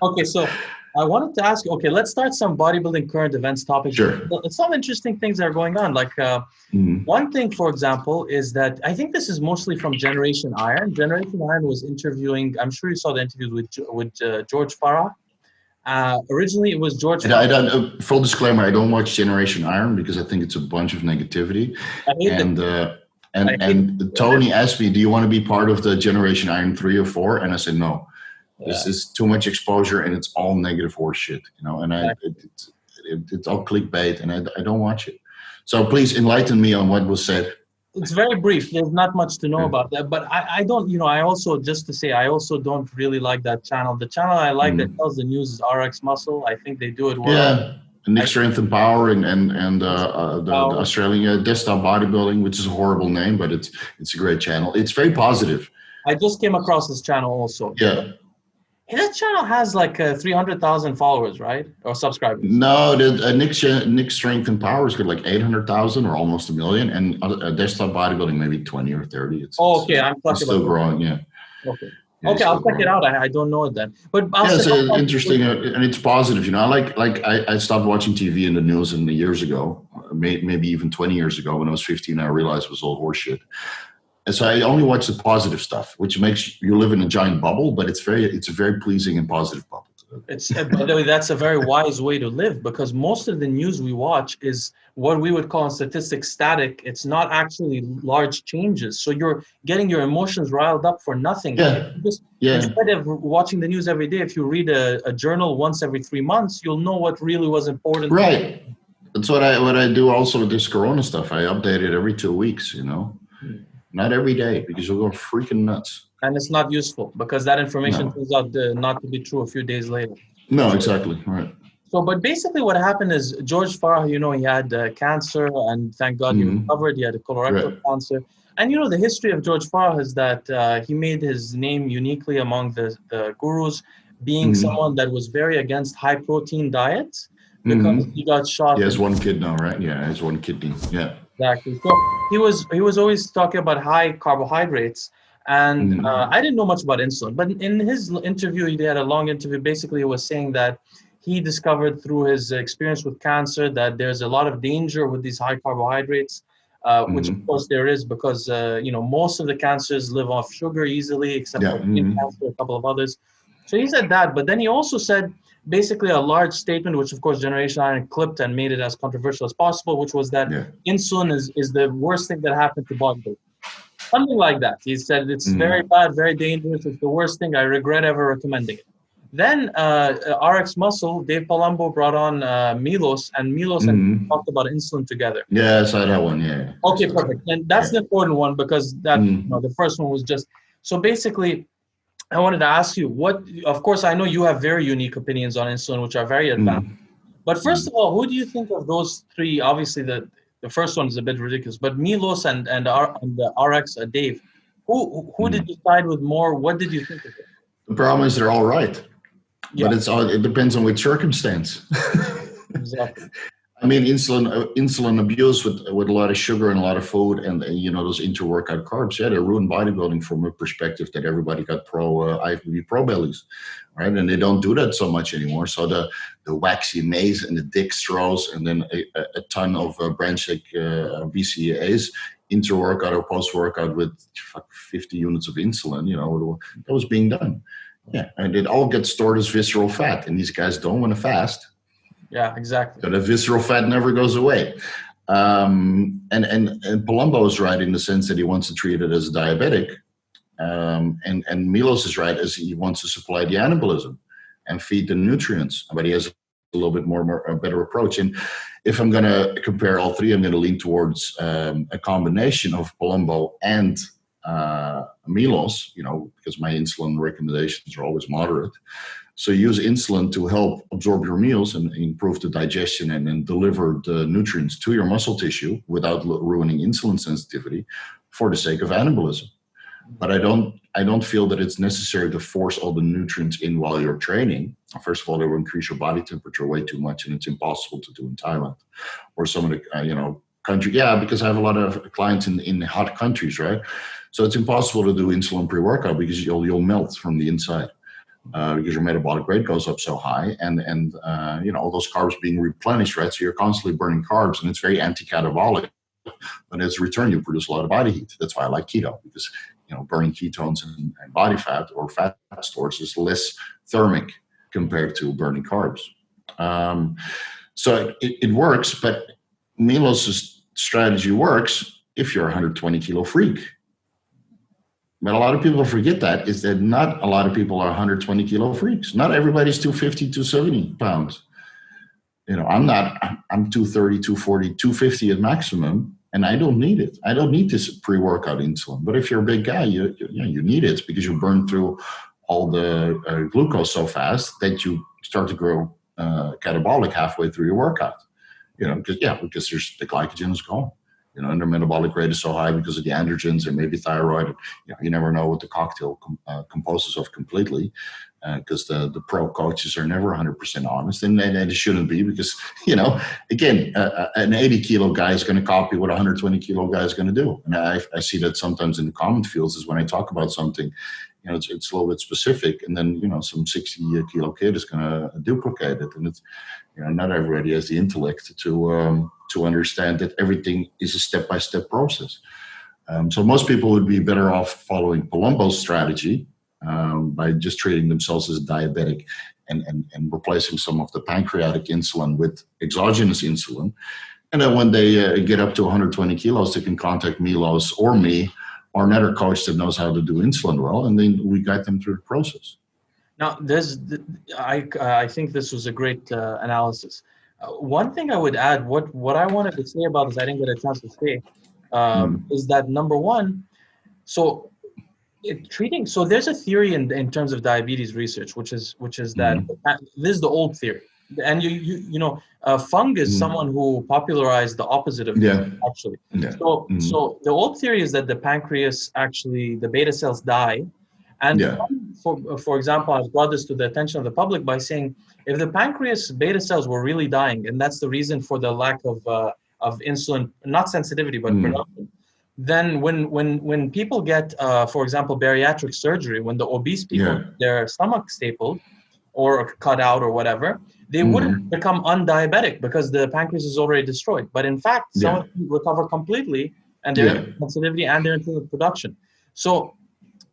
Okay, so I wanted to ask you, okay, let's start some bodybuilding current events topics. Sure. Some interesting things that are going on. Like Mhm. one thing, for example, is that I think this is mostly from Generation Iron. Generation Iron was interviewing, I'm sure you saw the interviews with George Farah. Originally, it was George And I Farah. don't, full disclaimer, I don't watch Generation Iron because I think it's a bunch of negativity. I hate it. And I hate Tony asked me, "Do you want to be part of the Generation Iron 3 or 4?" And I said, "No. yeah, This is too much exposure, and it's all negative horse shit, you know." And exactly. it's all clickbait, and I don't watch it. So please enlighten me on what was said. It's very brief. There's not much to know Yeah. about that. But I don't, I also, just to say, I also don't really like that channel. The channel I like that Mm. tells the news is RX Muscle. I think they do it well. Yeah. Nick I Strength and Power and the Power. Australian Desktop Bodybuilding, which is a horrible name, but it's a great channel. It's very positive. I just came across this channel also. Yeah. Hey, that channel has like 300,000 followers, right? Or subscribers. No, Nick Strength and Power has got like 800,000 or almost 1 million, and Desktop Bodybuilding maybe 20 or 30. Oh, okay. I'm It's talking still about. growing. Yeah. Okay. Yeah, Okay, it's I'll still check it growing. out. I don't know it then. But I'll Yeah, it's say, interesting, and it's positive. You know, I stopped watching TV and the news years ago, maybe even 20 years ago. When I was 15, I realized it was all horseshit. And so I only watch the positive stuff, which makes you live in a giant bubble. But it's a very pleasing and positive bubble. It's by the way, that's a very wise way to live, because most of the news we watch is what we would call in statistics static. It's not actually large changes. So you're getting your emotions riled up for nothing. Yeah, yeah, Instead of watching the news every day, if you read a journal once every 3 months, you'll know what really was important. right. That's what I do also with this Corona stuff. I update it every 2 weeks. You know, not every day because you'll go freaking nuts. And it's not useful because that information No, turns out not to be true a few days later. no, exactly. Right. So, but basically what happened is George Farah, he had cancer, and thank God he Mm-hmm. recovered. He had a colorectal Right. cancer. And, the history of George Farah is that he made his name uniquely among the gurus, being Mm-hmm. someone that was very against high protein diets because Mm-hmm. he got He shot. has one kid now, right? Yeah, he has one kidney. Yeah. Exactly. So he was always talking about high carbohydrates. And Mm-hmm. I didn't know much about insulin, but in his interview, he had a long interview. Basically, he was saying that he discovered through his experience with cancer that there's a lot of danger with these high carbohydrates, which of Mm-hmm. course there is because most of the cancers live off sugar easily, except Yeah. for skin Mm-hmm. cancer, a couple of others. So he said that, but then he also said basically a large statement, which of course Generation Iron clipped and made it as controversial as possible, which was that Yeah. insulin is the worst thing that happened to bodybuilding. Something like that. He said it's very Mm-hmm. bad, very dangerous. It's the worst thing. I regret ever recommending it. Then RX Muscle, Dave Palumbo brought on Milos, and Milos and Mm-hmm. talked about insulin together. Yeah, I saw that one. Yeah. I Okay, saw that perfect. one. And that's Yeah. the important one because that Mm-hmm. the first one was just so basically. I wanted to ask you what. Of course, I know you have very unique opinions on insulin, which are very advanced. But first of all, who do you think of those three? Obviously, the first one is a bit ridiculous, but Milos and the RX Dave, who did Mm-hmm. you side with more? What did you think of it? The problem is they're all right, Yeah, but it depends on which circumstance. exactly. I mean, insulin abuse with a lot of sugar and a lot of food, and those inter-workout carbs. Yeah, they ruined bodybuilding from a perspective that everybody got IFBB pro bellies, right? And they don't do that so much anymore. So the waxy maize and the dextrose, and then a ton of branch BCAAs inter-workout or post-workout with 50 units of insulin. That was being done. Yeah, and it all gets stored as visceral fat, and these guys don't want to fast. Yeah, exactly. So the visceral fat never goes away. And Palumbo is right in the sense that he wants to treat it as a diabetic. And Milos is right as he wants to supply the anabolism and feed the nutrients. But he has a little bit a better approach. And if I'm going to compare all three, I'm going to lean towards a combination of Palumbo and Milos, because my insulin recommendations are always moderate. So use insulin to help absorb your meals and improve the digestion and then deliver the nutrients to your muscle tissue without ruining insulin sensitivity for the sake of anabolism. But I don't feel that it's necessary to force all the nutrients in while you're training. First of all, they will increase your body temperature way too much, and it's impossible to do in Thailand or some of the country. Yeah, because I have a lot of clients in hot countries, right? So it's impossible to do insulin pre-workout because you'll melt from the inside. because your metabolic rate goes up so high, and all those carbs being replenished, right? So you're constantly burning carbs, and it's very anti-catabolic. But as a return, you produce a lot of body heat. That's why I like keto, because burning ketones and body fat or fat stores is less thermic compared to burning carbs. So it works, but Milos's strategy works if you're a 120 kilo freak. But a lot of people forget that, is that not a lot of people are 120 kilo freaks. Not everybody's 250, 270 pounds. I'm 230, 240, 250 at maximum, and I don't need it. I don't need this pre-workout insulin. But if you're a big guy, you need it, because you burn through all the glucose so fast that you start to grow catabolic halfway through your workout. Because there's the glycogen is gone. And their metabolic rate is so high because of the androgens and maybe thyroid. You never know what the cocktail composes of completely, because the pro coaches are never 100% honest, and they shouldn't be, because again, an 80 kilo guy is going to copy what a 120 kilo guy is going to do. And I see that sometimes in the comment fields, is when I talk about something, it's a little bit specific, and then some 60 kilo kid is going to duplicate it, and it's not everybody has the intellect to understand that everything is a step-by-step process. So most people would be better off following Palumbo's strategy, by just treating themselves as diabetic and replacing some of the pancreatic insulin with exogenous insulin. And then when they get up to 120 kilos, they can contact Milos or me or another coach that knows how to do insulin well, and then we guide them through the process. Now, I think this was a great analysis. One thing I would add, what I wanted to say about this, I didn't get a chance to say, is that number one, so there's a theory in terms of diabetes research, which is that this is the old theory, and Fung is someone who popularized the opposite of this, actually. So the old theory is that the pancreas, actually the beta cells die, and for example, I've brought this to the attention of the public by saying, if the pancreas beta cells were really dying, and that's the reason for the lack of insulin, not sensitivity but production, then when people get, for example, bariatric surgery, when the obese people their stomach stapled or cut out or whatever, they wouldn't become undiabetic because the pancreas is already destroyed. But in fact, some of them recover completely, and their sensitivity and their insulin production. So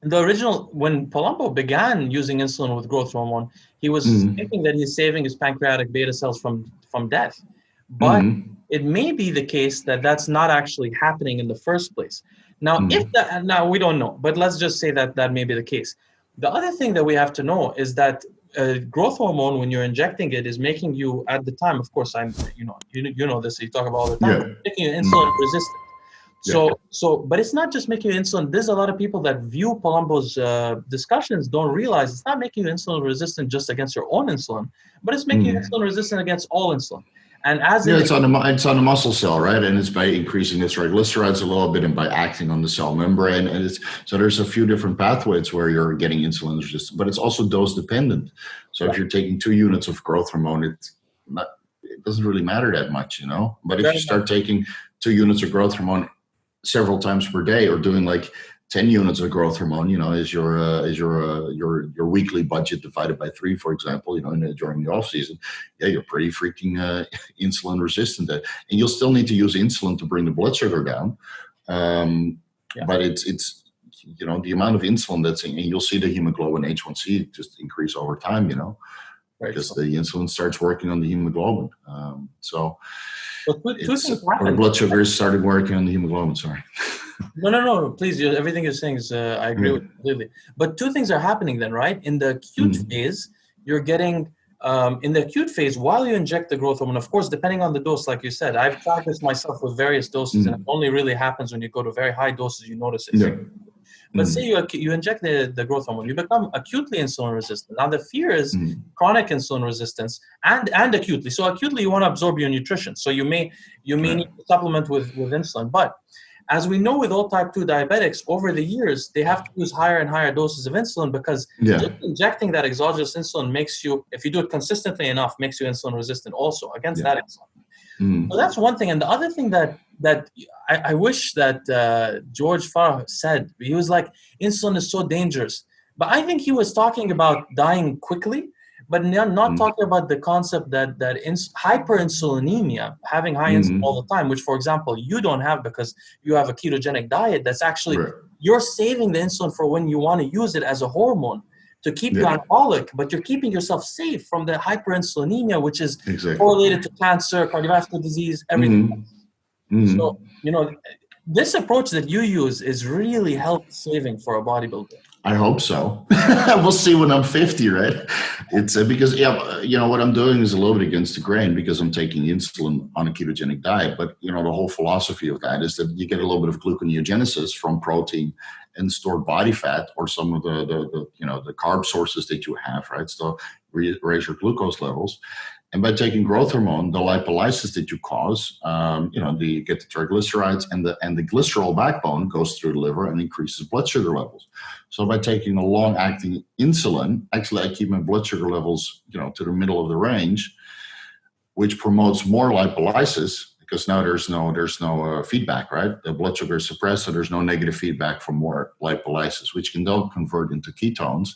the original, when Palumbo began using insulin with growth hormone, he was thinking that he's saving his pancreatic beta cells from death. But it may be the case that that's not actually happening in the first place. Now, now we don't know, but let's just say that may be the case. The other thing that we have to know is that growth hormone, when you're injecting it, is making you, at the time, of course, you know this, you talk about all the time, making you insulin resistant. But it's not just making you insulin. There's a lot of people that view Palumbo's discussions don't realize it's not making you insulin resistant just against your own insulin, but it's making you insulin resistant against all insulin. And as it's on the muscle cell, right? And it's by increasing its triglycerides a little bit and by acting on the cell membrane. And so there's a few different pathways where you're getting insulin resistant, but it's also dose dependent. So if you're taking 2 units of growth hormone, it doesn't really matter that much, But if you start taking 2 units of growth hormone several times per day, or doing like 10 units of growth hormone, is your weekly budget divided by 3, for example, during the off season, you're pretty freaking insulin resistant. And you'll still need to use insulin to bring the blood sugar down. But it's the amount of insulin that's in, and you'll see the hemoglobin H1C just increase over time, because the insulin starts working on the hemoglobin. Or the blood sugars started working on the hemoglobin, sorry. No, please. Everything you're saying is, I agree with completely. But 2 things are happening then, right? In the acute phase, you're getting, in the acute phase, while you inject the growth hormone, of course, depending on the dose, like you said, I've tried this myself with various doses, and it only really happens when you go to very high doses, you notice it. But say you inject the growth hormone, you become acutely insulin resistant. Now the fear is chronic insulin resistance and acutely. So acutely, you want to absorb your nutrition. So you may need to supplement with insulin. But as we know with all type 2 diabetics, over the years, they have to use higher and higher doses of insulin because just injecting that exogenous insulin makes you, if you do it consistently enough, makes you insulin resistant also against that insulin. So that's one thing. And the other thing that I wish that George Farah said, he was like, insulin is so dangerous. But I think he was talking about dying quickly, but not Mm, talking about the concept that hyperinsulinemia, having high insulin mm, all the time, which, for example, you don't have because you have a ketogenic diet. That's actually, right. you're saving the insulin for when you want to use it as a hormone to keep you Yeah, anabolic, but you're keeping yourself safe from the hyperinsulinemia, which is exactly. correlated to cancer, cardiovascular disease, everything. Mm, mm. So, this approach that you use is really health saving for a bodybuilder. I hope so. We'll see when I'm 50, right? It's because, yeah, what I'm doing is a little bit against the grain because I'm taking insulin on a ketogenic diet. But, the whole philosophy of that is that you get a little bit of gluconeogenesis from protein and stored body fat or some of the carb sources that you have, right? So raise your glucose levels. And by taking growth hormone, the lipolysis that you cause, you get the triglycerides and the glycerol backbone goes through the liver and increases blood sugar levels. So by taking a long-acting insulin, actually I keep my blood sugar levels, to the middle of the range, which promotes more lipolysis because now there's no feedback, right? The blood sugar is suppressed, so there's no negative feedback from more lipolysis, which can then convert into ketones.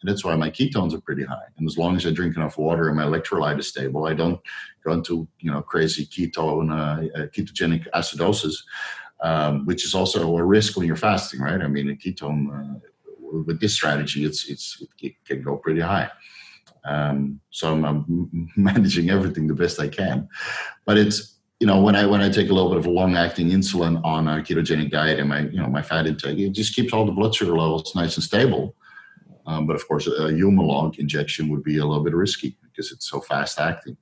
And that's why my ketones are pretty high. And as long as I drink enough water and my electrolyte is stable, I don't go into crazy ketogenic acidosis, which is also a risk when you're fasting, right? I mean, a ketone with this strategy, it can go pretty high. So I'm managing everything the best I can, but it's when I take a little bit of long-acting insulin on a ketogenic diet and my fat intake, it just keeps all the blood sugar levels nice and stable. But of course, a Humalog injection would be a little bit risky because it's so fast acting.